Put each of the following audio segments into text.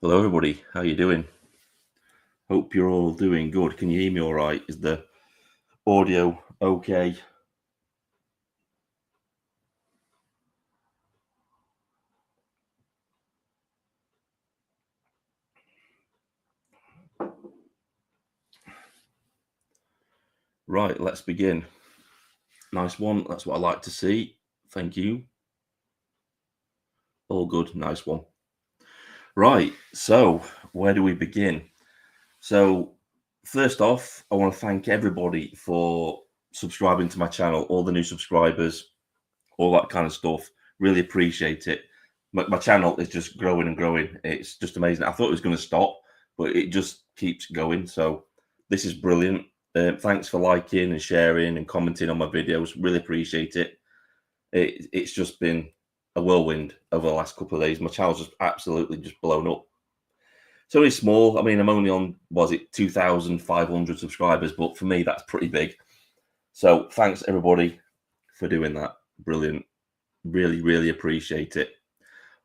Hello, everybody. How you doing? Hope you're all doing good. Can you hear me all right? Is the audio okay? Right, let's begin. Nice one. That's what I like to see. Thank you. All good. Nice one. Right, so where do we begin? So, first off, I want to thank everybody for subscribing to my channel, all the new subscribers, all that kind of stuff. Really appreciate it. My channel is just growing and growing. It's just amazing. I thought it was going to stop, but it just keeps going. So this is brilliant. Thanks for liking and sharing and commenting on my videos. Really appreciate it. It's just been a whirlwind over the last couple of days. My channel's just absolutely just blown up. It's only small. I mean, I'm only on, was it 2,500 subscribers, but for me, that's pretty big. So thanks everybody for doing that. Brilliant. Really, really appreciate it.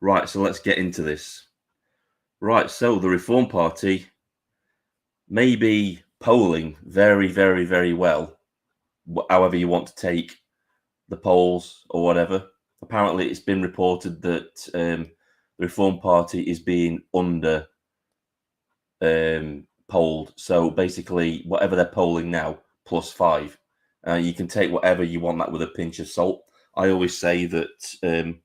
Right, so let's get into this. Right, so the Reform Party may be polling very, very, very well, however you want to take the polls or whatever. Apparently, it's been reported that the Reform Party is being under polled. So basically, whatever they're polling now, +5. You can take whatever you want that with a pinch of salt. I always say that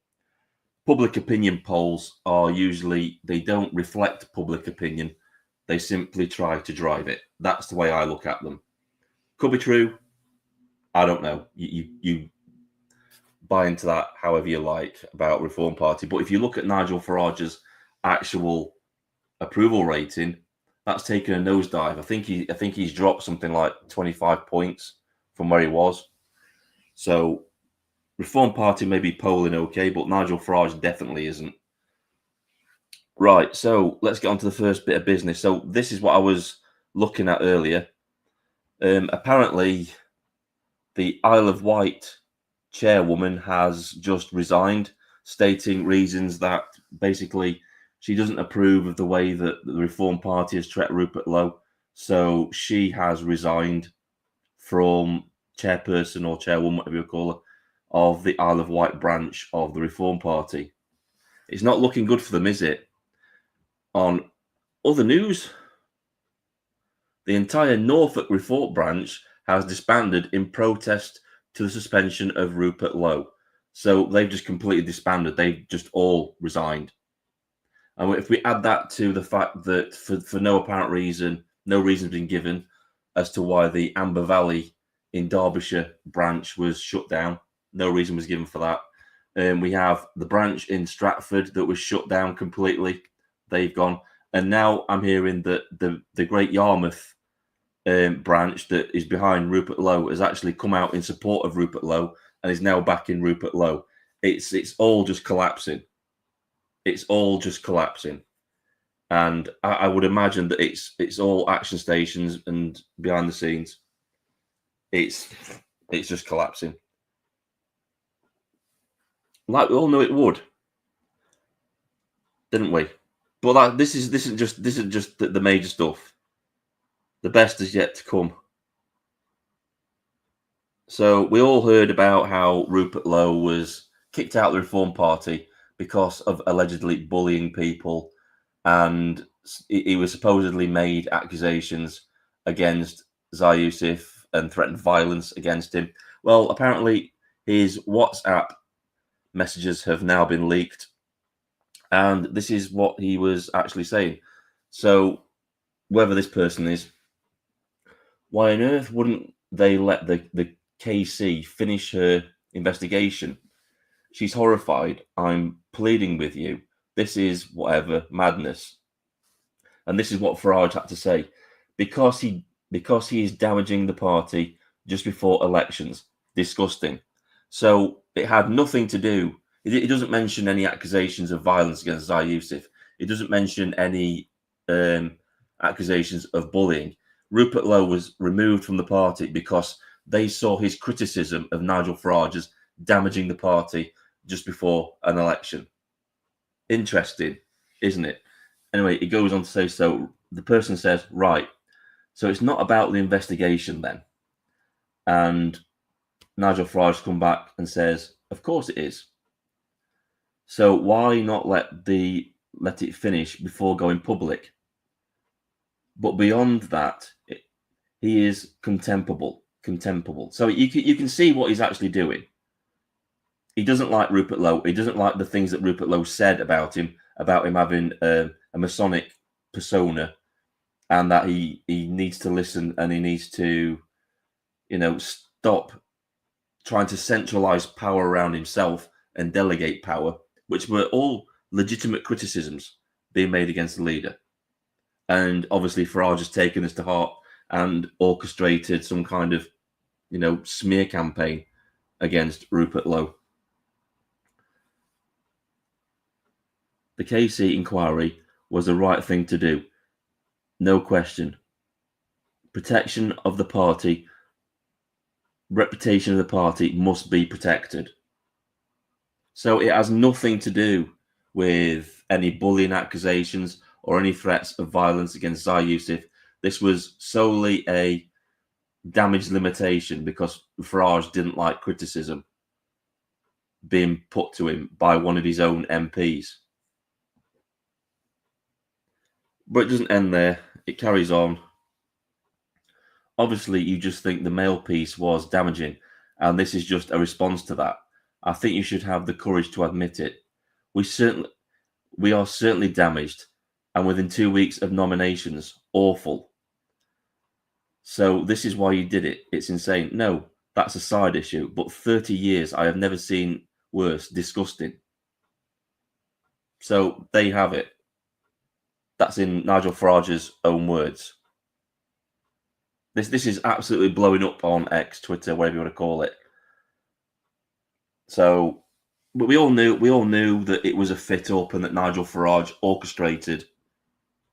public opinion polls are usually, they don't reflect public opinion. They simply try to drive it. That's the way I look at them. Could be true. I don't know. You buy into that however you like about Reform Party. But if you look at Nigel Farage's actual approval rating, that's taken a nosedive. I think he's dropped something like 25 points from where he was. So Reform Party may be polling okay, but Nigel Farage definitely isn't. Right, so let's get on to the first bit of business. So this is what I was looking at earlier. Apparently, the Isle of Wight chairwoman has just resigned, stating reasons that basically she doesn't approve of the way that the Reform Party has treated Rupert Lowe. So she has resigned from chairperson or chairwoman, whatever you call her, of the Isle of Wight branch of the Reform Party. It's not looking good for them, is it? On other news, the entire Norfolk Reform branch has disbanded in protest to the suspension of Rupert Lowe. So they've just completely disbanded. They've just all resigned. And if we add that to the fact that for no apparent reason, no reason has been given as to why the Amber Valley in Derbyshire branch was shut down. No reason was given for that. We have the branch in Stratford that was shut down completely. They've gone. And now I'm hearing that the Great Yarmouth branch that is behind Rupert Lowe has actually come out in support of Rupert Lowe and is now backing Rupert Lowe. It's all just collapsing. It's all just collapsing. And I would imagine that it's all action stations and behind the scenes. It's just collapsing. Like we all knew it would, didn't we? But this isn't just the major stuff. The best is yet to come. So we all heard about how Rupert Lowe was kicked out of the Reform Party because of allegedly bullying people, and he was supposedly made accusations against Zai Yusuf and threatened violence against him. Well, apparently his WhatsApp messages have now been leaked, and this is what he was actually saying. So whoever this person is, why on earth wouldn't they let the KC finish her investigation? She's horrified. I'm pleading with you. This is whatever madness. And this is what Farage had to say. Because he is damaging the party just before elections. Disgusting. So it had nothing to do. It doesn't mention any accusations of violence against Zai Yusuf. It doesn't mention any accusations of bullying. Rupert Lowe was removed from the party because they saw his criticism of Nigel Farage as damaging the party just before an election. Interesting, isn't it? Anyway, it goes on to say, so the person says, right, so it's not about the investigation then. And Nigel Farage come back and says, of course it is. So why not let it finish before going public? But beyond that, he is contemptible. So you can see what he's actually doing. He doesn't like Rupert Lowe. He doesn't like the things that Rupert Lowe said about him having a Masonic persona, and that he needs to listen and he needs to, stop trying to centralize power around himself and delegate power, which were all legitimate criticisms being made against the leader. And obviously Farage has taken this to heart and orchestrated some kind of, smear campaign against Rupert Lowe. The KC inquiry was the right thing to do. No question. Protection of the party, reputation of the party must be protected. So it has nothing to do with any bullying accusations or any threats of violence against Zai Yusuf. This was solely a damage limitation because Farage didn't like criticism being put to him by one of his own MPs. But it doesn't end there. It carries on. Obviously, you just think the mail piece was damaging, and this is just a response to that. I think you should have the courage to admit it. We are certainly damaged, and within 2 weeks of nominations, awful. So this is why you did it. It's insane. No, that's a side issue. But 30 years, I have never seen worse. Disgusting. So there you have it. That's in Nigel Farage's own words. This is absolutely blowing up on X, Twitter, whatever you want to call it. So, but we all knew that it was a fit up and that Nigel Farage orchestrated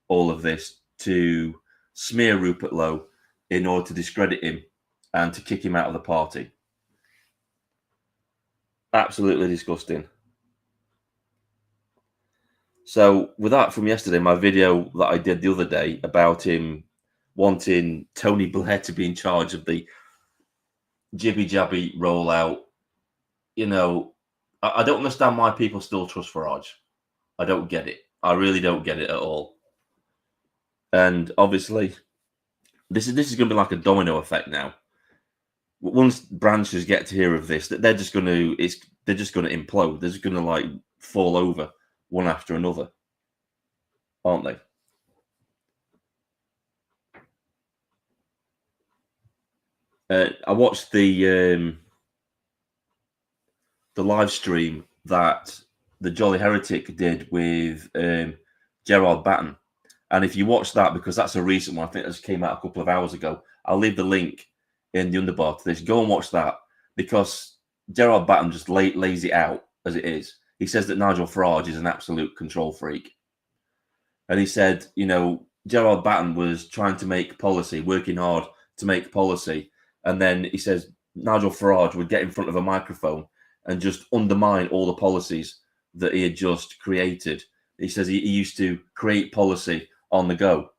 all of this to smear Rupert Lowe in order to discredit him and to kick him out of the party. Absolutely disgusting. So with that from yesterday, my video that I did the other day about him wanting Tony Blair to be in charge of the jibby-jabby rollout, I don't understand why people still trust Farage. I don't get it. I really don't get it at all. And obviously, this is going to be like a domino effect now. Once branches get to hear of this, that they're just going to implode. They're just going to fall over one after another, aren't they? I watched the live stream that the Jolly Heretic did with Gerard Batten, and if you watch that, because that's a recent one, I think that just came out a couple of hours ago. I'll leave the link in the underbar to this. Go and watch that, because Gerard Batten just lays it out as it is. He says that Nigel Farage is an absolute control freak. And he said, Gerard Batten was trying to make policy, working hard to make policy. And then he says Nigel Farage would get in front of a microphone and just undermine all the policies that he had just created. He says he used to create policy on the go.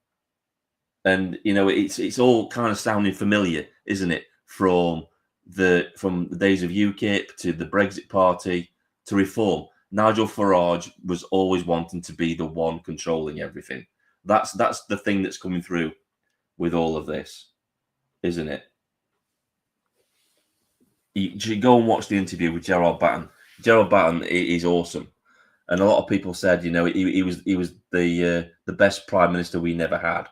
And, it's all kind of sounding familiar, isn't it? From the days of UKIP to the Brexit Party to Reform. Nigel Farage was always wanting to be the one controlling everything. That's the thing that's coming through with all of this, isn't it? You should go and watch the interview with Gerard Batten. Gerard Batten is awesome, and a lot of people said, he was the best prime minister we never had.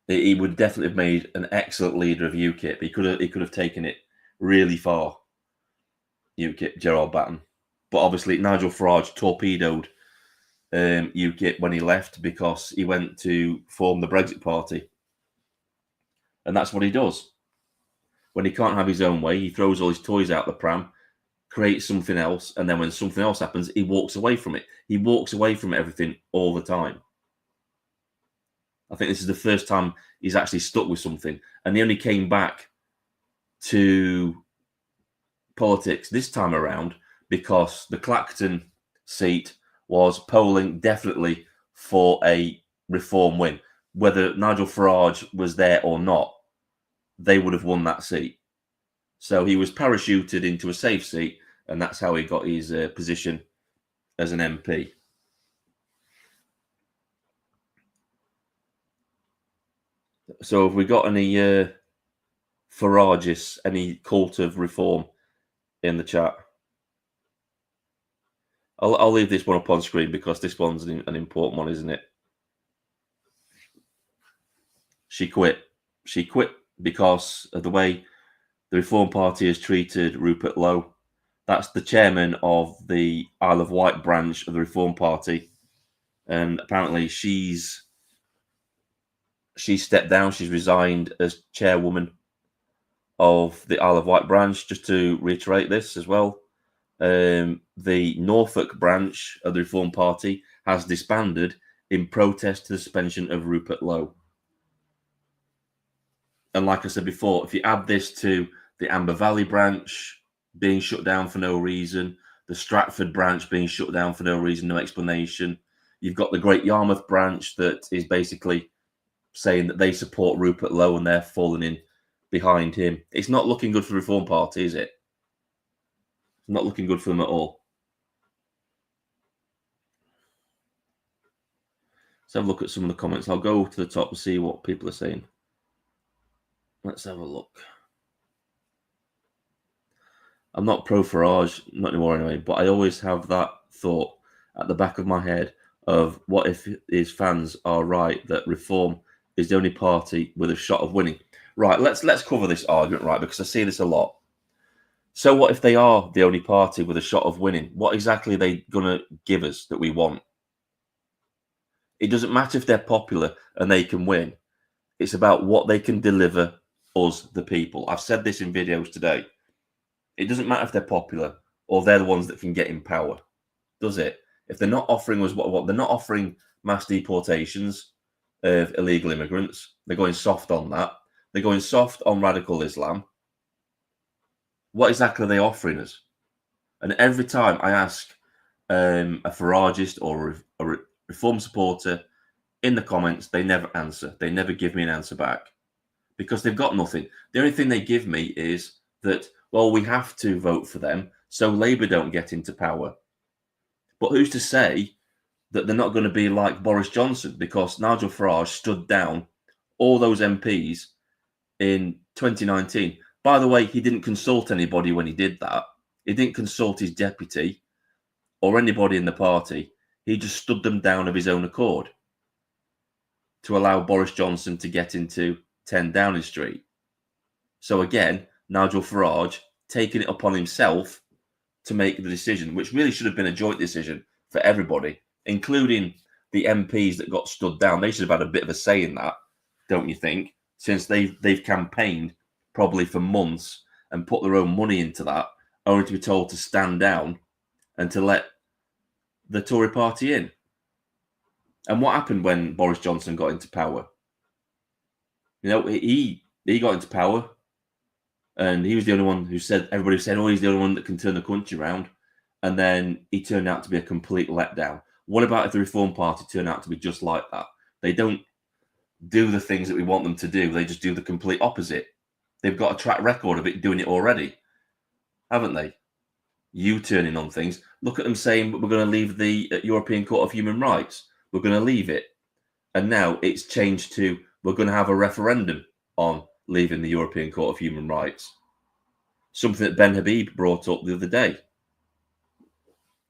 He would definitely have made an excellent leader of UKIP. He could have taken it really far. UKIP, Gerard Batten. But obviously, Nigel Farage torpedoed UKIP when he left because he went to form the Brexit Party. And that's what he does. When he can't have his own way, he throws all his toys out the pram, creates something else, and then when something else happens, he walks away from it. He walks away from everything all the time. I think this is the first time he's actually stuck with something. And he only came back to politics this time around because the Clacton seat was polling definitely for a Reform win. Whether Nigel Farage was there or not, they would have won that seat. So he was parachuted into a safe seat, and that's how he got his position as an MP. So have we got any Farages, any cult of reform in the chat? I'll leave this one up on screen because this one's an important one, isn't it? She quit. She quit because of the way the Reform Party has treated Rupert Lowe. That's the chairman of the Isle of Wight branch of the Reform Party. And apparently she's stepped down. She's resigned as chairwoman of the Isle of Wight branch. Just to reiterate this as well, the Norfolk branch of the Reform Party has disbanded in protest to the suspension of Rupert Lowe. And like I said before, if you add this to the Amber Valley branch being shut down for no reason, the Stratford branch being shut down for no reason, no explanation, you've got the Great Yarmouth branch that is basically saying that they support Rupert Lowe and they're falling in behind him. It's not looking good for the Reform Party, is it? It's not looking good for them at all. Let's have a look at some of the comments. I'll go to the top and see what people are saying. Let's have a look. I'm not pro Farage, not anymore anyway, but I always have that thought at the back of my head of what if his fans are right that Reform is the only party with a shot of winning. Right, let's cover this argument, right, because I see this a lot. So what if they are the only party with a shot of winning? What exactly are they going to give us that we want? It doesn't matter if they're popular and they can win. It's about what they can deliver us, the people. I've said this in videos today. It doesn't matter if they're popular or they're the ones that can get in power, does it? If they're not offering us what they're not offering mass deportations of illegal immigrants, they're going soft on that. They're going soft on radical Islam. What exactly are they offering us? And every time I ask a Faragist or a Reform supporter in the comments, they never answer. They never give me an answer back because they've got nothing. The only thing they give me is that, well, we have to vote for them so Labour don't get into power. But who's to say that they're not going to be like Boris Johnson? Because Nigel Farage stood down all those MPs in 2019. By the way, he didn't consult anybody when he did that. He didn't consult his deputy or anybody in the party. He just stood them down of his own accord to allow Boris Johnson to get into 10 Downing Street. So again, Nigel Farage taking it upon himself to make the decision, which really should have been a joint decision for everybody, including the MPs that got stood down. They should have had a bit of a say in that, don't you think? Since they've campaigned probably for months and put their own money into that, only to be told to stand down and to let the Tory party in. And what happened when Boris Johnson got into power? You know, he got into power and he was the only one who said, everybody said, oh, he's the only one that can turn the country around. And then he turned out to be a complete letdown. What about if the Reform Party turned out to be just like that? They don't do the things that we want them to do. They just do the complete opposite. They've got a track record of it doing it already, haven't they? U-turning on things. Look at them saying, we're going to leave the European Court of Human Rights. We're going to leave it. And now it's changed to, we're going to have a referendum on leaving the European Court of Human Rights. Something that Ben Habib brought up the other day.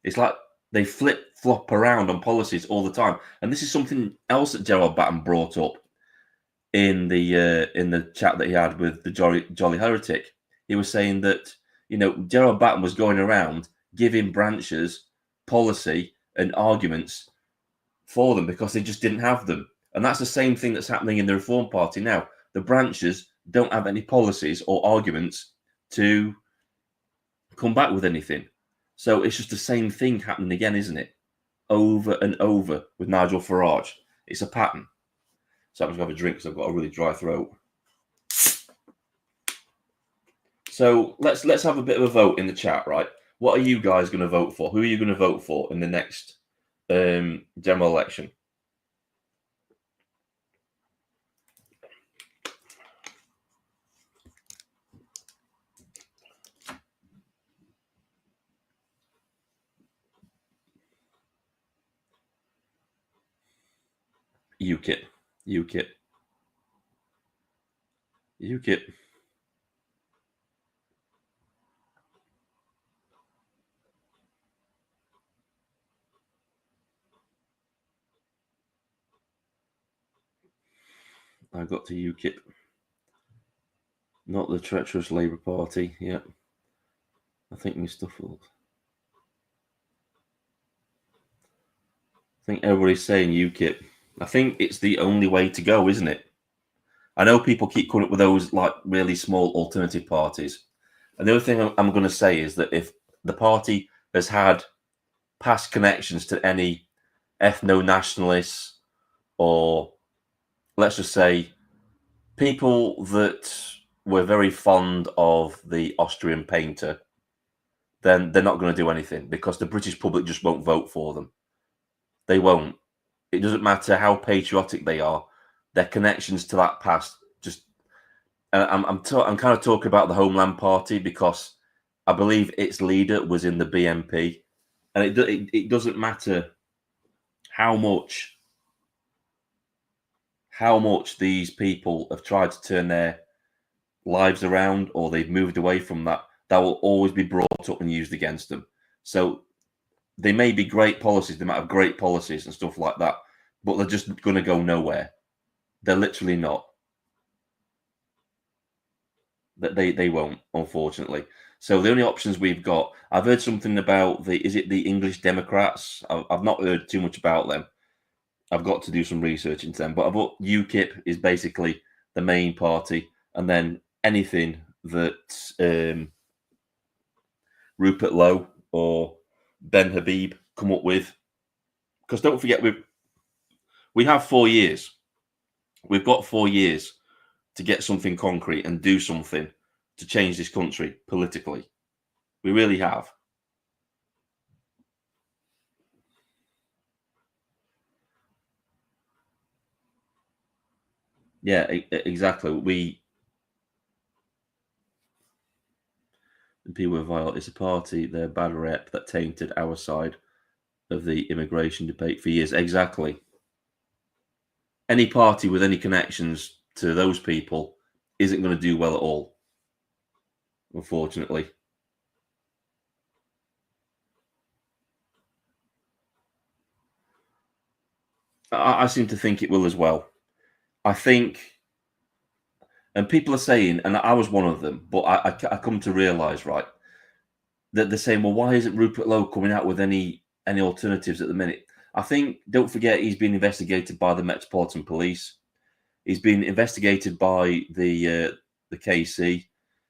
It's like they flip-flop around on policies all the time. And this is something else that Gerald Batten brought up in the chat that he had with the Jolly Heretic. He was saying that, you know, Gerald Batten was going around giving branches policy and arguments for them because they just didn't have them. And that's the same thing that's happening in the Reform Party now. The branches don't have any policies or arguments to come back with anything. So it's just the same thing happening again, isn't it? Over and over with Nigel Farage. It's a pattern. So I'm just going to have a drink because I've got a really dry throat. So let's have a bit of a vote in the chat, right? What are you guys going to vote for? Who are you going to vote for in the next general election? UKIP. UKIP. UKIP. I got to UKIP. Not the treacherous Labour Party. Yeah. I think my stuff will. I think everybody's saying UKIP. I think it's the only way to go, isn't it? I know people keep coming up with those like really small alternative parties. And the other thing I'm going to say is that if the party has had past connections to any ethno-nationalists or, let's just say, people that were very fond of the Austrian painter, then they're not going to do anything because the British public just won't vote for them. They won't. It doesn't matter how patriotic they are. Their connections to that past just. I'm kind of talking about the Homeland Party because I believe its leader was in the BNP, and it doesn't matter how much these people have tried to turn their lives around or they've moved away from that. That will always be brought up and used against them. So they may be great policies, they might have great policies and stuff like that, but they're just going to go nowhere. They're literally not. They won't, unfortunately. So the only options we've got, I've heard something about is it the English Democrats? I've not heard too much about them. I've got to do some research into them. But I thought UKIP is basically the main party, and then anything that Rupert Lowe or Ben Habib come up with. Because don't forget, we have 4 years. We've got 4 years to get something concrete and do something to change this country politically. We really have. Yeah, exactly. People were vile. It's a party, their bad rep that tainted our side of the immigration debate for years. Exactly. Any party with any connections to those people isn't going to do well at all, unfortunately. I seem to think it will as well. I think, and people are saying, and I was one of them, but I come to realise, right, that they're saying, well, why isn't Rupert Lowe coming out with any alternatives at the minute? I think, don't forget, he's been investigated by the Metropolitan Police. He's been investigated by the KC.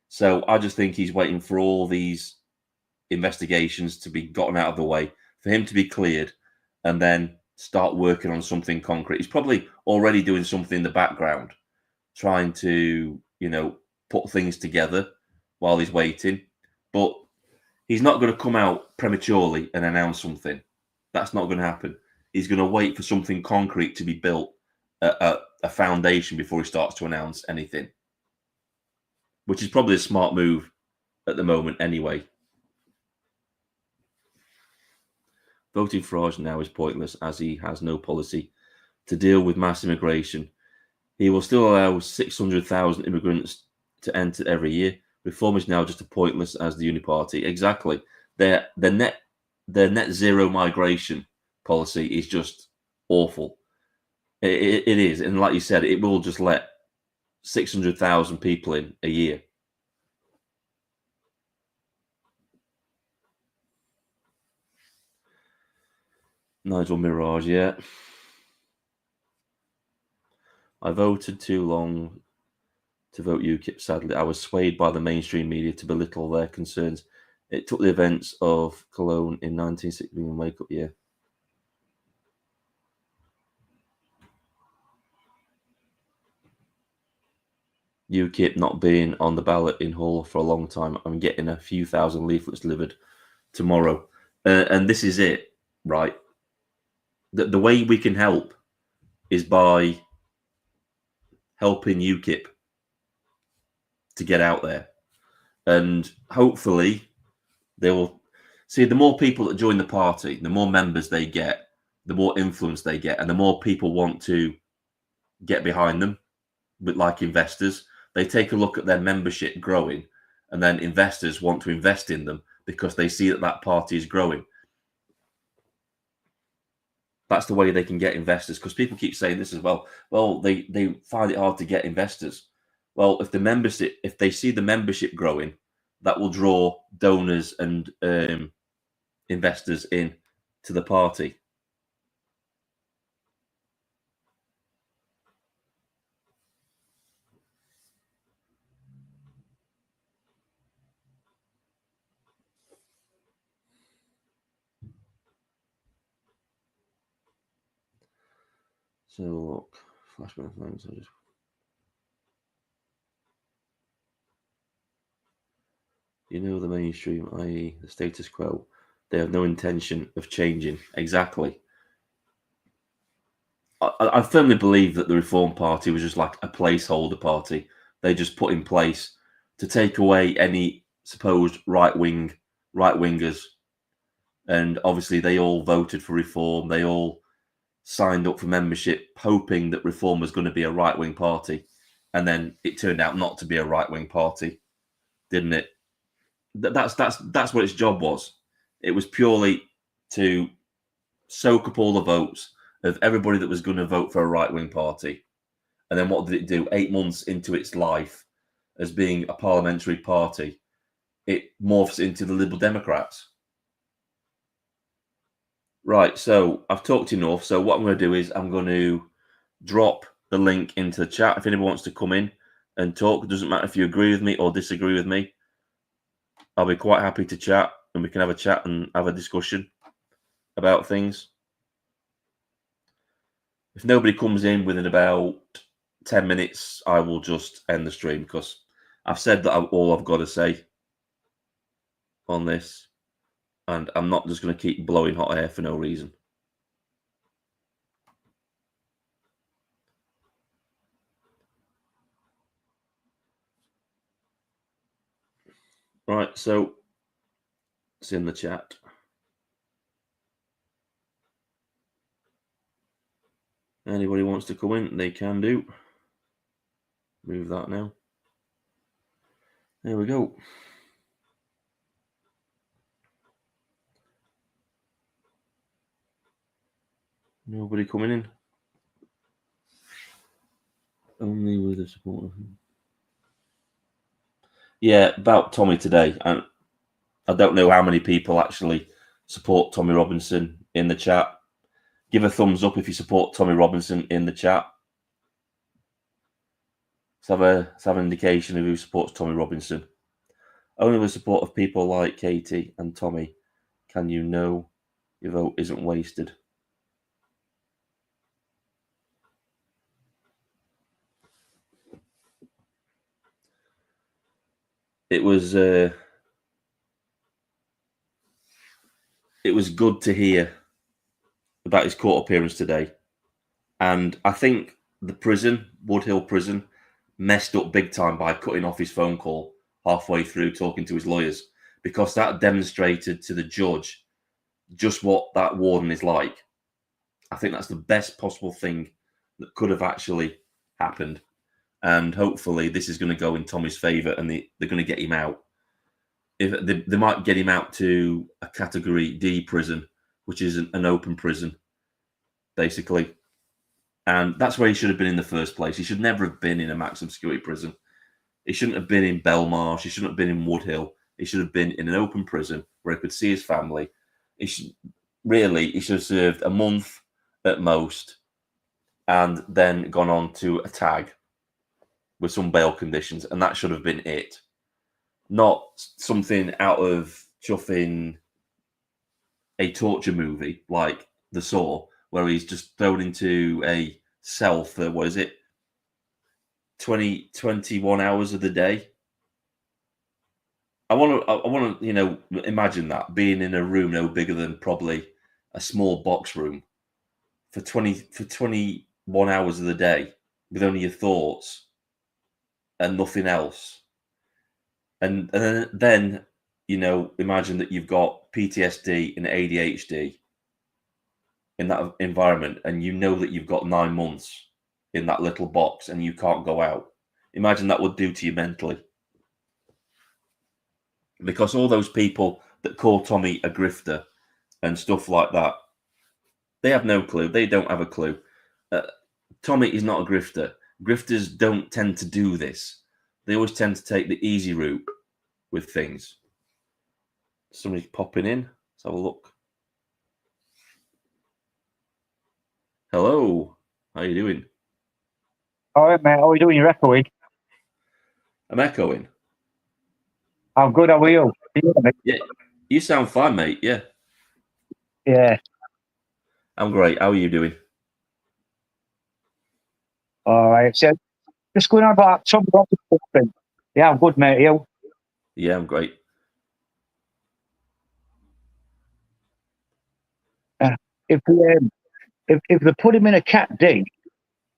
So I just think he's waiting for all these investigations to be gotten out of the way, for him to be cleared, and then start working on something concrete. He's probably already doing something in the background, trying to, put things together while he's waiting. But he's not going to come out prematurely and announce something. That's not going to happen. He's going to wait for something concrete to be built, a foundation, before he starts to announce anything, which is probably a smart move at the moment anyway. Voting Farage now is pointless as he has no policy to deal with mass immigration. He will still allow 600,000 immigrants to enter every year. Reform is now just as pointless as the Uniparty. Exactly. Their net zero migration policy is just awful. It is. And like you said, it will just let 600,000 people in a year. Nigel Mirage, yeah. I voted too long to vote UKIP, sadly. I was swayed by the mainstream media to belittle their concerns. It took the events of Cologne in 1960 and wake up year. UKIP not being on the ballot in Hull for a long time. I'm getting a few thousand leaflets delivered tomorrow. And this is it, right? The way we can help is by helping UKIP to get out there. And hopefully they will see, the more people that join the party, the more members they get, the more influence they get, and the more people want to get behind them, with like investors. They take a look at their membership growing, and then investors want to invest in them because they see that that party is growing. That's the way they can get investors, because people keep saying this as well. Well, they find it hard to get investors. Well, if they see the membership growing, that will draw donors and investors in to the party. So look, flashback things. You know, the mainstream, i.e., the status quo, they have no intention of changing. Exactly. I firmly believe that the Reform Party was just like a placeholder party. They just put in place to take away any supposed right wingers, and obviously they all voted for Reform. They all signed up for membership, hoping that Reform was going to be a right wing party, and then it turned out not to be a right wing party, didn't it? That's what its job was. It was purely to soak up all the votes of everybody that was going to vote for a right wing party. And then what did it do? 8 months into its life as being a parliamentary party, it morphs into the Liberal Democrats. Right, so I've talked enough. So what I'm going to do is I'm going to drop the link into the chat. If anyone wants to come in and talk, it doesn't matter if you agree with me or disagree with me. I'll be quite happy to chat, and we can have a chat and have a discussion about things. If nobody comes in within about 10 minutes, I will just end the stream, because I've said that all I've got to say on this, and I'm not just going to keep blowing hot air for no reason. Right, so it's in the chat. Anybody wants to come in, they can do. Move that now. There we go. Nobody coming in. Only with the support of him. Yeah, about Tommy today. And I don't know how many people actually support Tommy Robinson in the chat. Give a thumbs up if you support Tommy Robinson in the chat. Let's have an indication of who supports Tommy Robinson. Only with the support of people like Katie and Tommy can you know your vote isn't wasted. It was good to hear about his court appearance today, and I think the prison, Wood Hill Prison, messed up big time by cutting off his phone call halfway through talking to his lawyers, because that demonstrated to the judge just what that warden is like. I think that's the best possible thing that could have actually happened. And hopefully this is going to go in Tommy's favour, and they're going to get him out. If they might get him out to a Category D prison, which is an open prison, basically. And that's where he should have been in the first place. He should never have been in a maximum security prison. He shouldn't have been in Belmarsh. He shouldn't have been in Wood Hill. He should have been in an open prison where he could see his family. He should have served a month at most, and then gone on to a tag with some bail conditions, and that should have been it. Not something out of chuffing a torture movie like The Saw, where he's just thrown into a cell for, 21 hours of the day. I want to, imagine that, being in a room no bigger than probably a small box room for 21 hours of the day with only your thoughts and nothing else. And then imagine that you've got PTSD and ADHD in that environment, and you know that you've got 9 months in that little box and you can't go out. Imagine that would do to you mentally. Because all those people that call Tommy a grifter and stuff like that, they have no clue. They don't have a clue. Tommy is not a grifter. Grifters don't tend to do this. They always tend to take the easy route with things. Somebody's popping in. Let's have a look. Hello. How are you doing? All right, mate. How are you doing? You're echoing. I'm echoing. I'm good. How are you? Yeah, you sound fine, mate. Yeah. Yeah. I'm great. How are you doing? All right. So, just going on about some thing. Yeah, I'm good, mate. You? Yeah, I'm great. If they put him in a Cat D,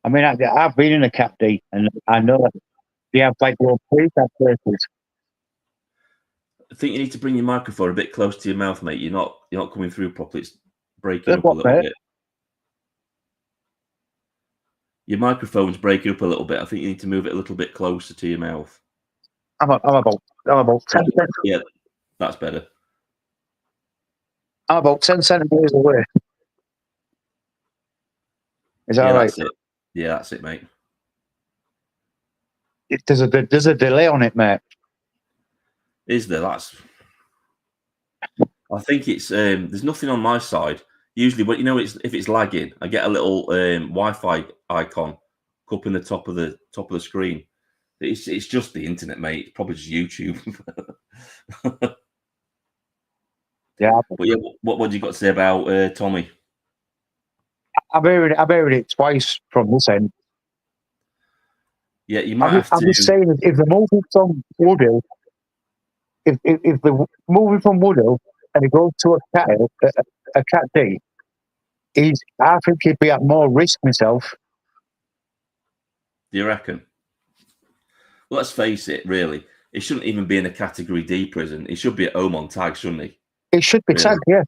I mean, I've been in a Cat D, and I know that they have like little prefab places. I think you need to bring your microphone a bit close to your mouth, mate. You're not coming through properly. It's breaking up a little bit. Your microphone's breaking up a little bit. I think you need to move it a little bit closer to your mouth. I'm about 10. Yeah, that's better. I'm about 10 centimeters away. Is that yeah, all right? That's it. Yeah, that's it, mate. There's a delay on it, mate. Is there? I think it's there's nothing on my side. Usually, when if it's lagging, I get a little Wi-Fi icon up in the top of the screen. It's just the internet, mate. It's probably just YouTube. Yeah. But yeah, what do you got to say about Tommy? I've heard it twice from this end. Yeah, you might have to. I'm just saying, if they're moving from Woodhill, if they're moving from Woodhill and he goes to a Cat D, I think he'd be at more risk myself. Do you reckon? Well, let's face it, really. It shouldn't even be in a Category D prison. He should be at home on tag, shouldn't he? It should be tagged, yeah.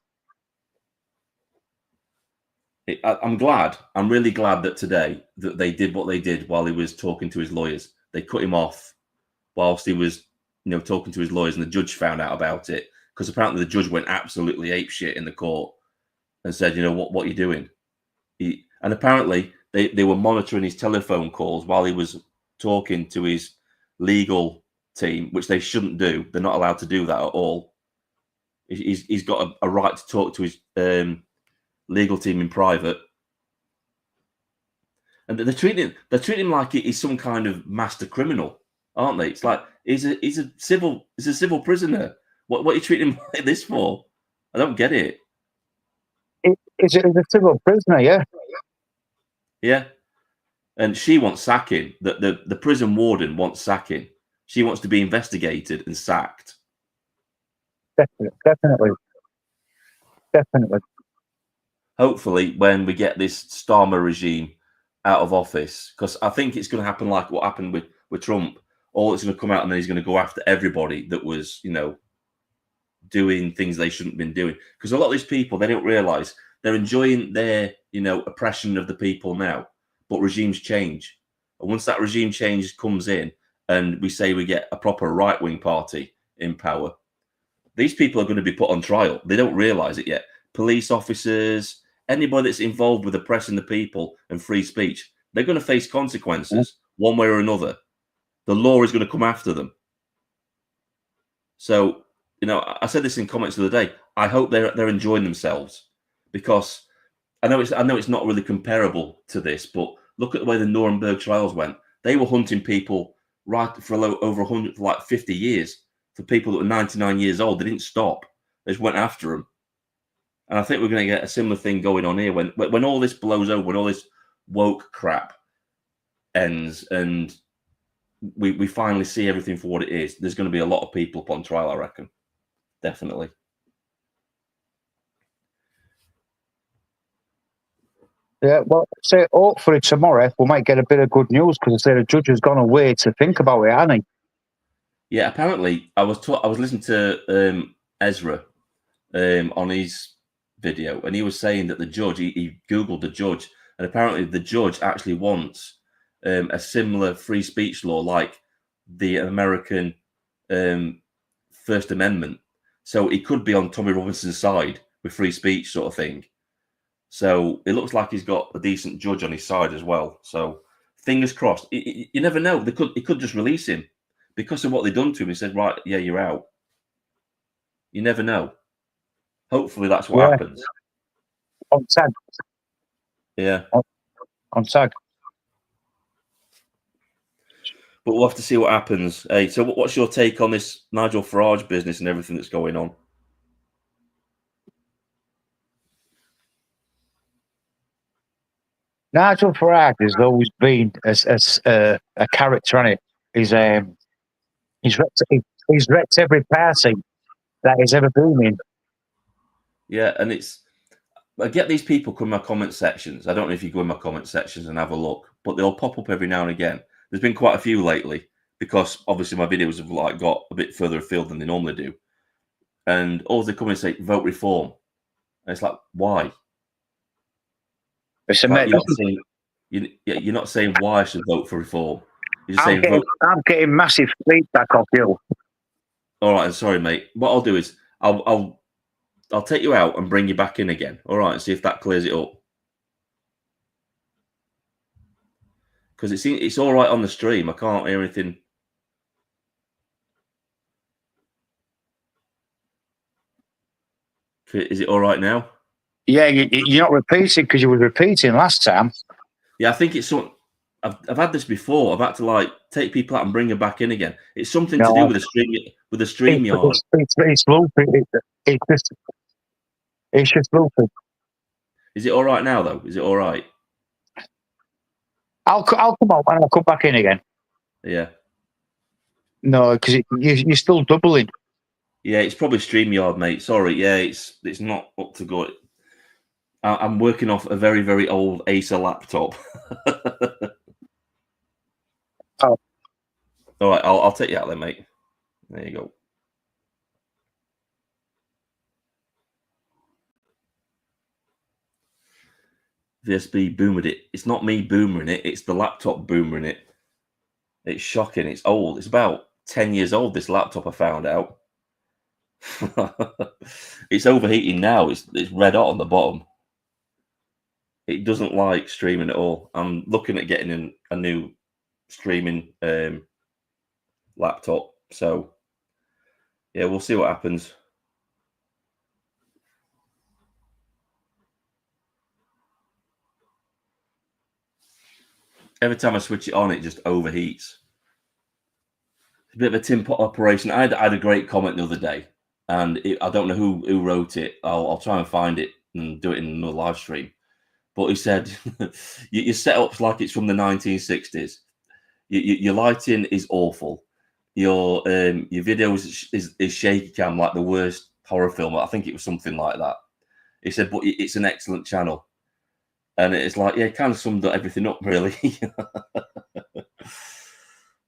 I'm really glad that today that they did what they did while he was talking to his lawyers. They cut him off whilst he was, talking to his lawyers, and the judge found out about it because apparently the judge went absolutely apeshit in the court and said, what are you doing? And apparently they were monitoring his telephone calls while he was talking to his legal team, which they shouldn't do. They're not allowed to do that at all. He's got a right to talk to his legal team in private, and they're treating him like he's some kind of master criminal, aren't they? It's like he's a civil prisoner. What are you treating him like this for? I don't get it. He's a civil prisoner, yeah. Yeah, and she wants sacking. The prison warden wants sacking. She wants to be investigated and sacked. Definitely. Hopefully, when we get this Starmer regime out of office, because I think it's going to happen like what happened with Trump. All it's going to come out, and then he's going to go after everybody that was, doing things they shouldn't have been doing. Because a lot of these people, they don't realize they're enjoying their, oppression of the people now. But regimes change, and once that regime change comes in, and we say we get a proper right-wing party in power, these people are going to be put on trial. They don't realize it yet. Police officers, anybody that's involved with oppressing the people and free speech, they're going to face consequences one way or another. The law is going to come after them. So, I said this in comments the other day. I hope they're enjoying themselves, because I know it's not really comparable to this, but look at the way the Nuremberg trials went. They were hunting people right for over 100, for like 50 years, for people that were 99 years old. They didn't stop. They just went after them. And I think we're going to get a similar thing going on here when all this blows over, when all this woke crap ends, and we finally see everything for what it is. There's going to be a lot of people up on trial, I reckon. Definitely. Yeah, well, say hopefully tomorrow we might get a bit of good news, because the judge has gone away to think about it, hasn't he? Yeah, apparently I was listening to Ezra on his video, and he was saying that the judge, he googled the judge, and apparently the judge actually wants a similar free speech law like the American First Amendment. So he could be on Tommy Robinson's side with free speech sort of thing. So it looks like he's got a decent judge on his side as well. So fingers crossed. You never know. He could just release him because of what they've done to him. He said, "Right, yeah, you're out." You never know. Hopefully, that's what happens. On tag. Yeah. On tag. But we'll have to see what happens. Hey, so what's your take on this Nigel Farage business and everything that's going on? Nigel Farage has always been a character on it. He's wrecked every party that he's ever been in. Yeah, and I get these people come in my comment sections. I don't know if you go in my comment sections and have a look, but they'll pop up every now and again. There's been quite a few lately because obviously my videos have like got a bit further afield than they normally do. And all they come and say, vote reform. And it's like, why? It's like you're not saying why I should vote for reform. You're just saying vote. I'm getting massive feedback off you. All right, I'm sorry, mate. What I'll do is I'll take you out and bring you back in again. All right, and see if that clears it up. Because it's all right on the stream. I can't hear anything. Is it all right now? Yeah, you're not repeating because you were repeating last time. Yeah, I think it's something. I've had this before. I've had to like take people out and bring them back in again. It's something to do with the stream yard. It's looping. It's just looping. Is it all right now though? Is it all right? I'll come out and I'll come back in again. Yeah. No, because you're still doubling. Yeah, it's probably StreamYard, mate. Sorry. Yeah, it's not up to go. I'm working off a very, very old Acer laptop. Oh. All right, I'll take you out there, mate. There you go. VSB boomered it. It's not me boomering it. It's the laptop boomering it. It's shocking. It's old. It's about 10 years old, this laptop, I found out. It's overheating now. It's red hot on the bottom. It doesn't like streaming at all. I'm looking at getting a new streaming laptop. So, yeah, we'll see what happens. Every time I switch it on, it just overheats. It's a bit of a tin pot operation. I had a great comment the other day, and I don't know who wrote it. I'll try and find it and do it in another live stream. But he said, your setup's like it's from the 1960s. Your lighting is awful. Your video is shaky cam like the worst horror film. I think it was something like that. He said, but it's an excellent channel. And it's like, yeah, it kind of summed everything up, really. It's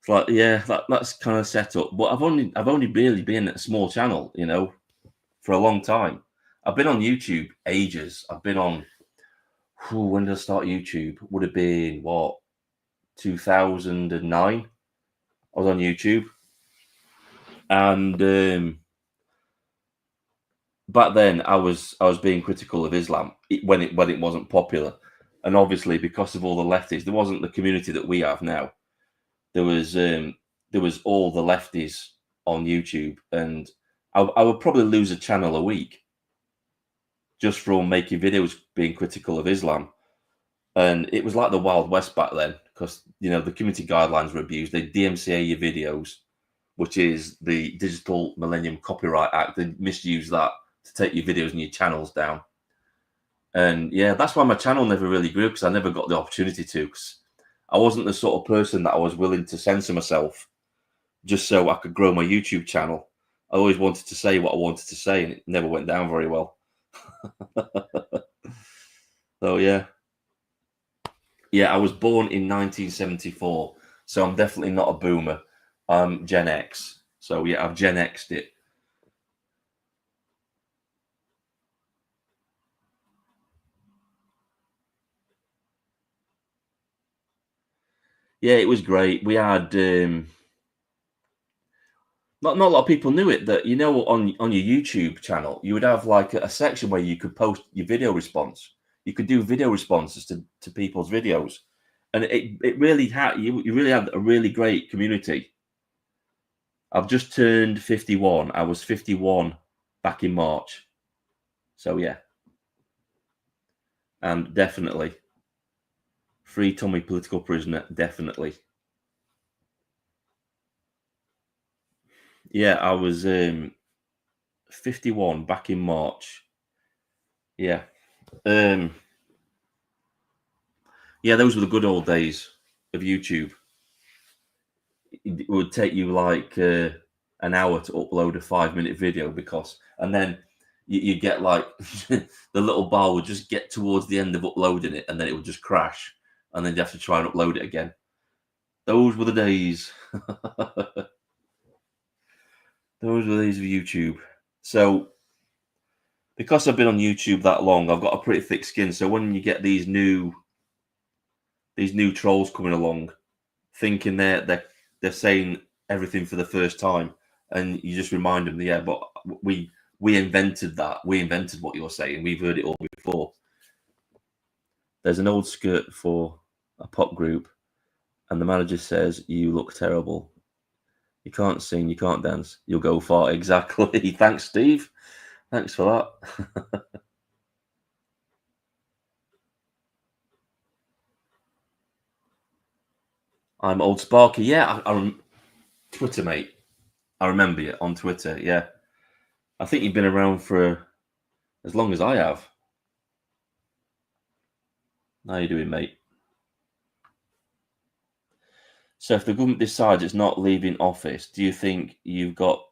like, yeah, that's kind of set up. But I've only really been at a small channel, for a long time. I've been on YouTube ages. I've been on, when did I start YouTube? Would have been, 2009? I was on YouTube. And back then I was being critical of Islam when it wasn't popular. And obviously, because of all the lefties, there wasn't the community that we have now. There was all the lefties on YouTube, and I would probably lose a channel a week just from making videos being critical of Islam. And it was like the Wild West back then, because the community guidelines were abused. They DMCA your videos, which is the Digital Millennium Copyright Act. They misuse that to take your videos and your channels down. And yeah, that's why my channel never really grew, because I never got the opportunity to, because I wasn't the sort of person that I was willing to censor myself just so I could grow my YouTube channel. I always wanted to say what I wanted to say, and it never went down very well. So yeah. Yeah, I was born in 1974, so I'm definitely not a boomer. I'm Gen X. So yeah, I've Gen X'd it. Yeah, it was great. We had not a lot of people knew it, that on your YouTube channel you would have like a section where you could post your video response. You could do video responses to people's videos, and it really had you really had a really great community. I've just turned 51. I was 51 back in March, so yeah, and definitely free Tommy political prisoner, definitely. Yeah, I was 51 back in March. Yeah. Yeah, those were the good old days of YouTube. It would take you like an hour to upload a 5-minute video and then you get like the little bar would just get towards the end of uploading it, and then it would just crash, and then you have to try and upload it again. Those were the days. Those were the days of YouTube. So, because I've been on YouTube that long, I've got a pretty thick skin. So when you get these new trolls coming along, thinking they're saying everything for the first time, and you just remind them, yeah, but we invented that. We invented what you're saying. We've heard it all before. There's an old skirt for a pop group, and the manager says, "You look terrible. You can't sing, you can't dance. You'll go far." Exactly. Thanks, Steve. Thanks for that. I'm old Sparky. Yeah, Twitter, mate. I remember you on Twitter. Yeah, I think you've been around for as long as I have. How you doing, mate? So if the government decides it's not leaving office, do you think you've got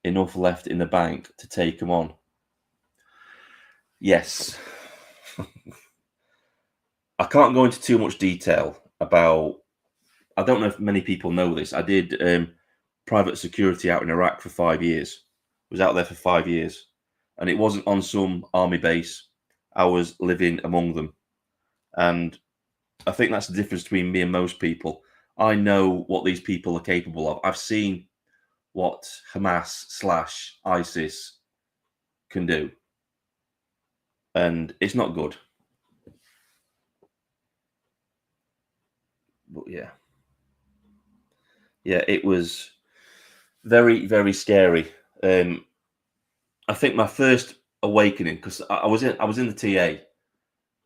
enough left in the bank to take them on? Yes. I can't go into too much detail about. I don't know if many people know this. I did private security out in Iraq for 5 years. I was out there for 5 years, and it wasn't on some army base. I was living among them, and I think that's the difference between me and most people. I know what these people are capable of. I've seen what Hamas/ISIS can do, and it's not good. But yeah, it was very, very scary. I think my first awakening, because I was in the TA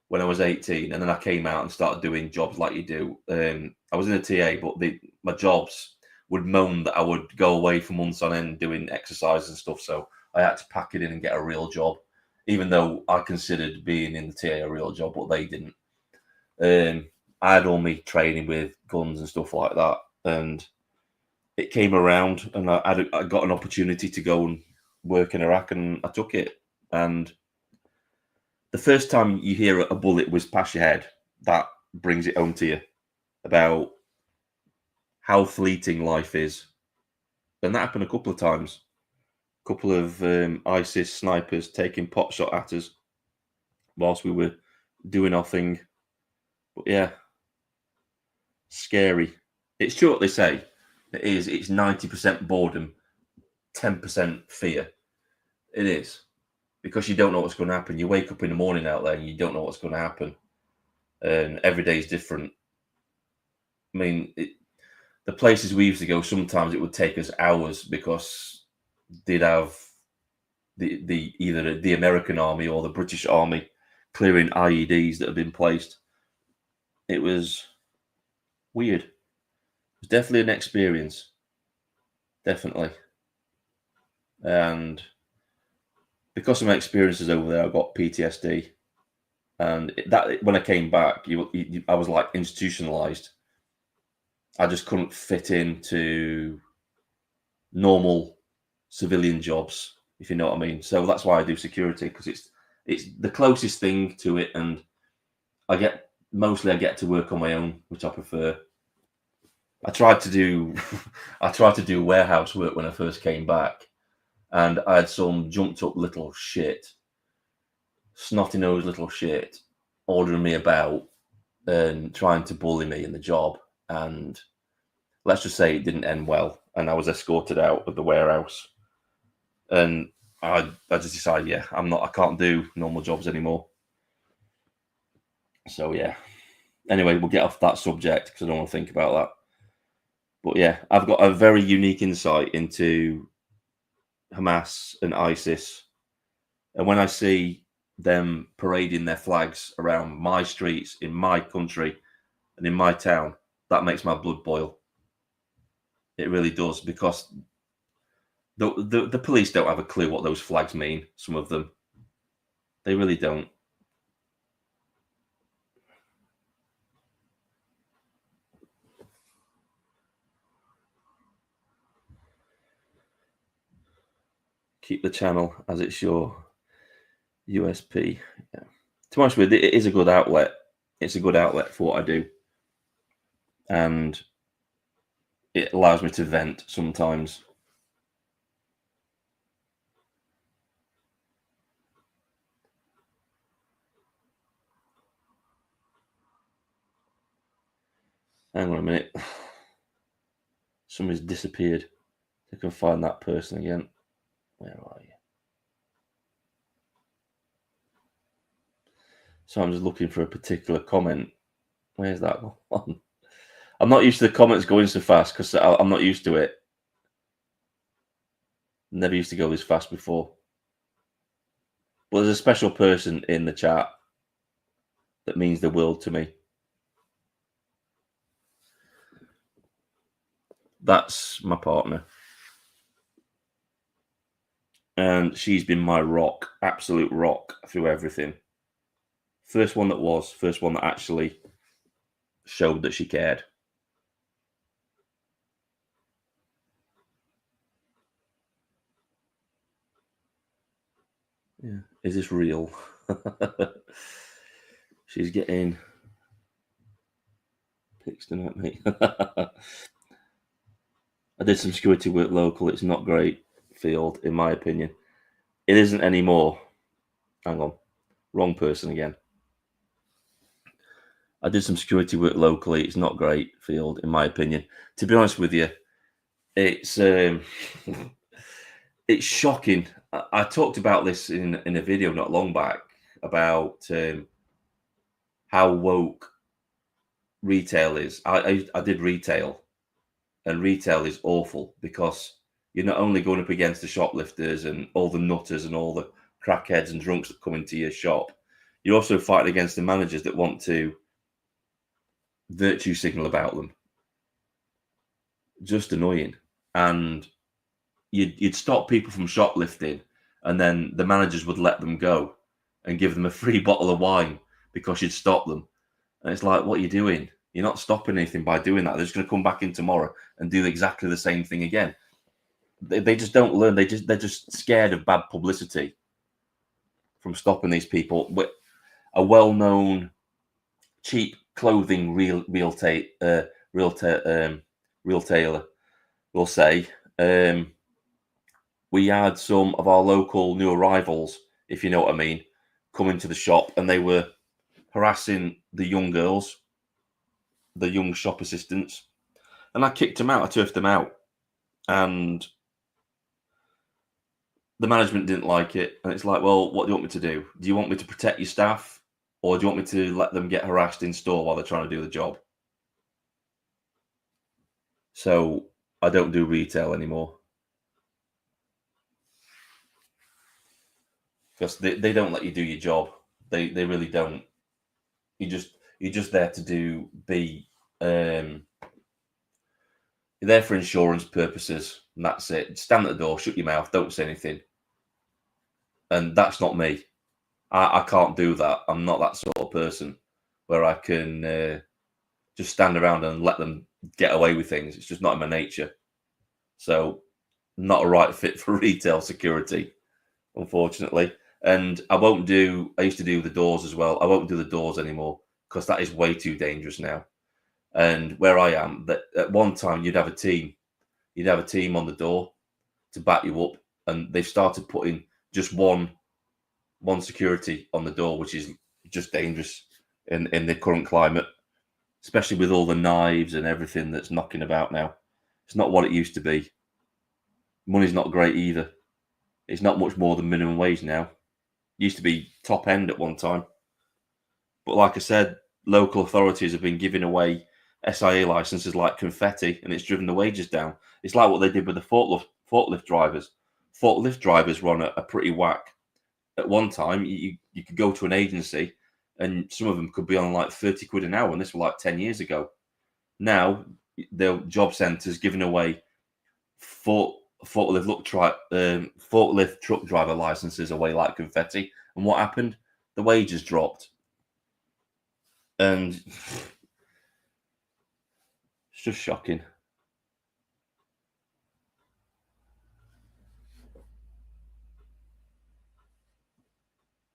when I was 18, and then I came out and started doing jobs like you do. I was in the TA, but my jobs would moan that I would go away for months on end doing exercise and stuff. So I had to pack it in and get a real job, even though I considered being in the TA a real job, but they didn't. I had all my training with guns and stuff like that, and it came around, and I got an opportunity to go and work in Iraq, and I took it. And the first time you hear a bullet whiz past your head, that brings it home to you about how fleeting life is. And that happened a couple of times. A couple of ISIS snipers taking pot shot at us whilst we were doing our thing. But yeah, scary. It's true what they say. It is. It's 90% boredom, 10% fear. It is. Because you don't know what's going to happen. You wake up in the morning out there and you don't know what's going to happen. And every day is different. I mean, the places we used to go, sometimes it would take us hours because they'd have either the American army or the British army clearing IEDs that have been placed. It was weird. It was definitely an experience. Definitely. And because of my experiences over there, I got PTSD. And that when I came back, I was like institutionalized. I just couldn't fit into normal civilian jobs, if you know what I mean. So that's why I do security, because it's the closest thing to it, and I get to work on my own, which I prefer. I tried to do warehouse work when I first came back, and I had some jumped up little shit, snotty nosed little shit, ordering me about and trying to bully me in the job. and let's just say it didn't end well, and I was escorted out of the warehouse, and I just decided, yeah, I can't do normal jobs anymore. So yeah. Anyway, we'll get off that subject because I don't want to think about that. But yeah, I've got a very unique insight into Hamas and ISIS, and when I see them parading their flags around my streets, in my country, and in my town, that makes my blood boil. It really does, because the police don't have a clue what those flags mean. Some of them, they really don't. Keep the channel as it's your USP. Yeah. To be honest with you, it is a good outlet. It's a good outlet for what I do, and it allows me to vent sometimes. Hang on a minute. Somebody's disappeared. I can find that person again. Where are you? So I'm just looking for a particular comment. Where's that one? I'm not used to the comments going so fast because I'm not used to it. Never used to go this fast before. But there's a special person in the chat that means the world to me. That's my partner. And she's been my rock, absolute rock through everything. First one that actually showed that she cared. Yeah. Is this real? She's getting pixed at me. I did some security work local. It's not great field, in my opinion. It isn't anymore. Hang on. Wrong person again. I did some security work locally. It's not great field, in my opinion. To be honest with you, it's it's shocking. I talked about this in a video not long back about how woke retail is. I did retail, and retail is awful because you're not only going up against the shoplifters and all the nutters and all the crackheads and drunks that come into your shop, you're also fighting against the managers that want to virtue signal about them. Just annoying. And you'd stop people from shoplifting, and then the managers would let them go and give them a free bottle of wine because you'd stop them. And it's like, what are you doing? You're not stopping anything by doing that. They're just going to come back in tomorrow and do exactly the same thing again. They just don't learn. They're just scared of bad publicity from stopping these people. A well-known cheap clothing retailer will say, we had some of our local new arrivals, if you know what I mean, come into the shop, and they were harassing the young girls, the young shop assistants, and I kicked them out. I turfed them out, and the management didn't like it. And it's like, well, what do you want me to do? Do you want me to protect your staff, or do you want me to let them get harassed in store while they're trying to do the job? So I don't do retail anymore because they don't let you do your job. They really don't. You're just there to be you're there for insurance purposes, and that's it. Stand at the door, shut your mouth, don't say anything. And that's not me. I can't do that. I'm not that sort of person where I can just stand around and let them get away with things. It's just not in my nature. So not a right fit for retail security, unfortunately. And I used to do the doors as well. I won't do the doors anymore because that is way too dangerous now. And where I am, that at one time you'd have a team on the door to back you up, and they've started putting just one security on the door, which is just dangerous in the current climate. especially with all the knives and everything that's knocking about now. It's not what it used to be. Money's not great either. It's not much more than minimum wage now. It used to be top end at one time. But like I said, local authorities have been giving away SIA licenses like confetti, and it's driven the wages down. It's like what they did with the forklift drivers. Forklift drivers were on a pretty whack. At one time, you could go to an agency, and some of them could be on like 30 quid an hour, and this was like 10 years ago. Now, the job centres giving away forklift truck driver licenses away like confetti. And what happened? The wages dropped. And it's just shocking.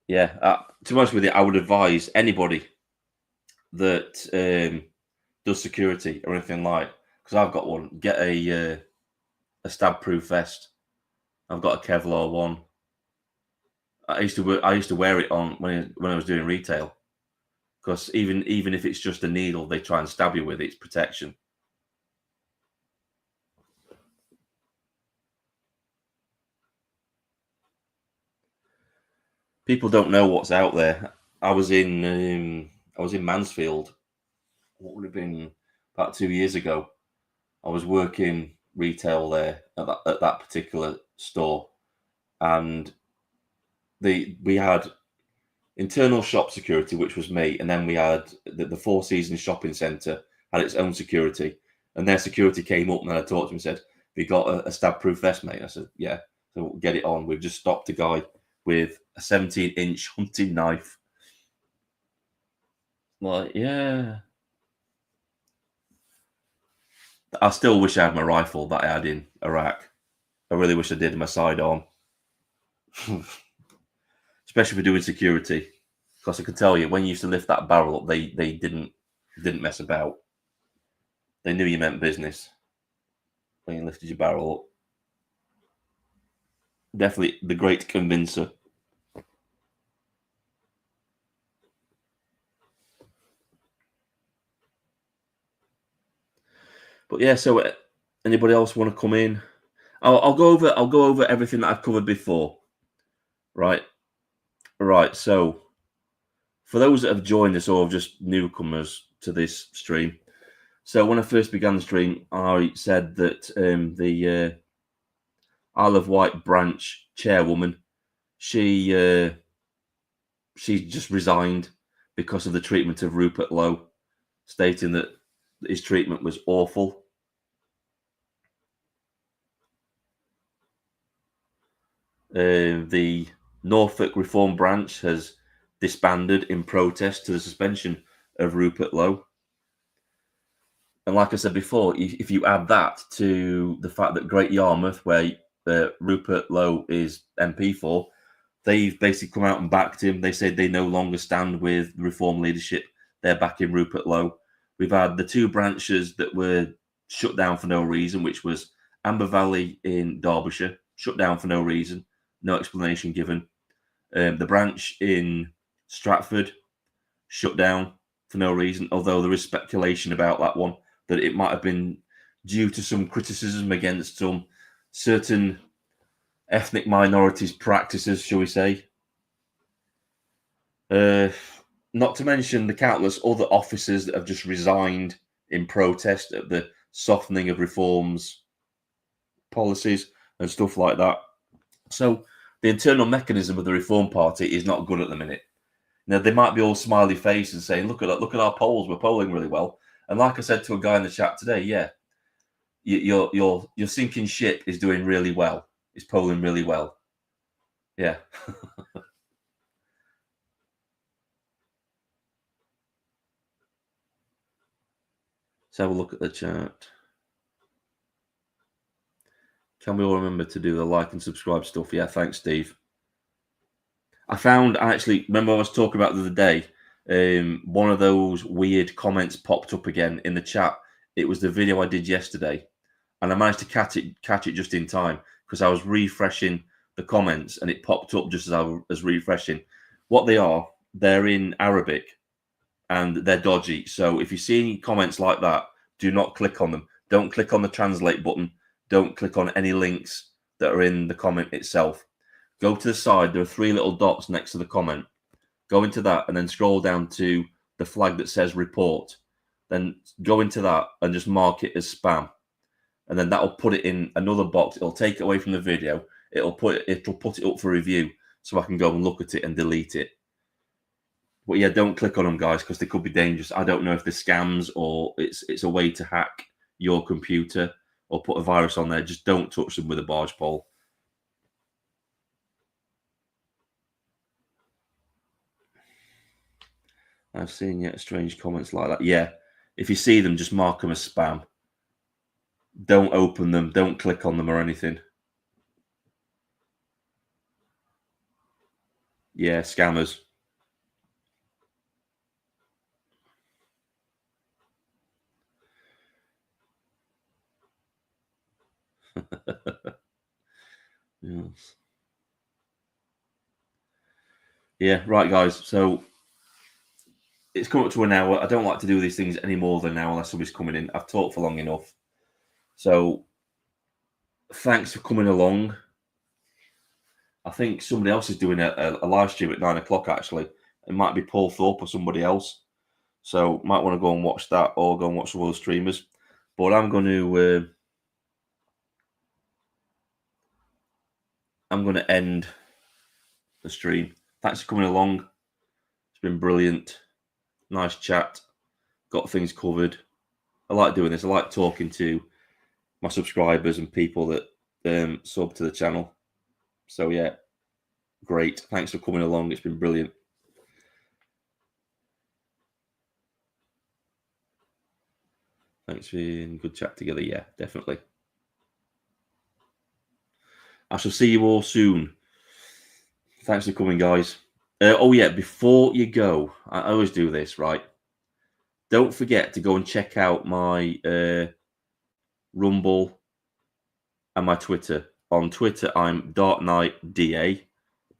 Yeah, to be honest with you, I would advise anybody that does security or anything like, because I've got one, get a stab-proof vest. I've got a Kevlar one. I used to wear it on when I was doing retail, because even if it's just a needle they try and stab you with, it's protection. People don't know what's out there. I was in Mansfield. What would have been about 2 years ago. I was working retail there at that particular store, and we had internal shop security, which was me, and then we had the Four Seasons shopping centre had its own security, and their security came up and I talked to him and said, "Have you got a stab-proof vest, mate?" I said, "Yeah." So we'll get it on. We've just stopped a guy with a 17-inch hunting knife. Like, yeah. I still wish I had my rifle that I had in Iraq. I really wish I did, my sidearm. Especially for doing security. Because I can tell you, when you used to lift that barrel up, they didn't mess about. They knew you meant business when you lifted your barrel up. Definitely the great convincer. But yeah, so anybody else want to come in? I'll go over everything that I've covered before. Right. So for those that have joined us or just newcomers to this stream, so when I first began the stream, I said that the Isle of Wight branch chairwoman, she just resigned because of the treatment of Rupert Lowe, stating that his treatment was awful. The Norfolk Reform branch has disbanded in protest to the suspension of Rupert Lowe. And like I said before, if you add that to the fact that Great Yarmouth, where Rupert Lowe is MP for, they've basically come out and backed him. They said they no longer stand with the Reform leadership. They're backing Rupert Lowe. We've had the two branches that were shut down for no reason, which was Amber Valley in Derbyshire, shut down for no reason, no explanation given. The branch in Stratford, shut down for no reason, although there is speculation about that one, that it might have been due to some criticism against some certain ethnic minorities' practices, shall we say. Not to mention the countless other officers that have just resigned in protest at the softening of reforms, policies, and stuff like that. So the internal mechanism of the Reform Party is not good at the minute. Now, they might be all smiley faces saying, look at our polls, we're polling really well. And like I said to a guy in the chat today, yeah, your sinking ship is doing really well. It's polling really well. Yeah. Let's have a look at the chart. Can we all remember to do the like and subscribe stuff? Yeah, thanks, Steve. I remember I was talking about the other day, one of those weird comments popped up again in the chat. It was the video I did yesterday, and I managed to catch it just in time because I was refreshing the comments and it popped up just as I was refreshing. What they are, they're in Arabic, and they're dodgy. So if you see any comments like that, do not click on them. Don't click on the translate button. Don't click on any links that are in the comment itself. Go to the side. There are 3 little dots next to the comment. Go into that and then scroll down to the flag that says report. Then go into that and just mark it as spam. And then that'll put it in another box. It'll take it away from the video. It'll put it up for review so I can go and look at it and delete it. But yeah, don't click on them, guys, because they could be dangerous. I don't know if they're scams or it's a way to hack your computer or put a virus on there. Just don't touch them with a barge pole. I've seen strange comments like that. Yeah, if you see them, just mark them as spam. Don't open them. Don't click on them or anything. Yeah, scammers. Yes. Yeah, right, guys. So it's come up to an hour. I don't like to do these things any more than an hour unless somebody's coming in. I've talked for long enough. So thanks for coming along. I think somebody else is doing a live stream at 9 o'clock, actually. It might be Paul Thorpe or somebody else. So might want to go and watch that or go and watch some other streamers. But I'm going to end the stream. Thanks for coming along. It's been brilliant. Nice chat. Got things covered. I like doing this. I like talking to my subscribers and people that sub to the channel. So yeah, great. Thanks for coming along. It's been brilliant. Thanks for being good chat together. Yeah, definitely. I shall see you all soon. Thanks for coming, guys. Oh yeah, before you go, I always do this, right? Don't forget to go and check out my Rumble and my Twitter. On Twitter, I'm DarkKnightDA.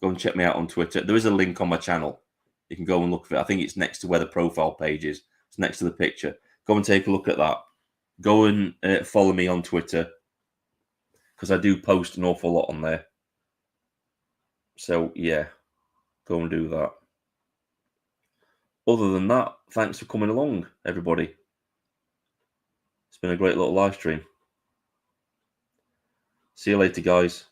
Go and check me out on Twitter. There is a link on my channel. You can go and look at it. I think it's next to where the profile page is. It's next to the picture. Go and take a look at that. Go and follow me on Twitter because I do post an awful lot on there. So, yeah, go and do that. Other than that, thanks for coming along, everybody. It's been a great little live stream. See you later, guys.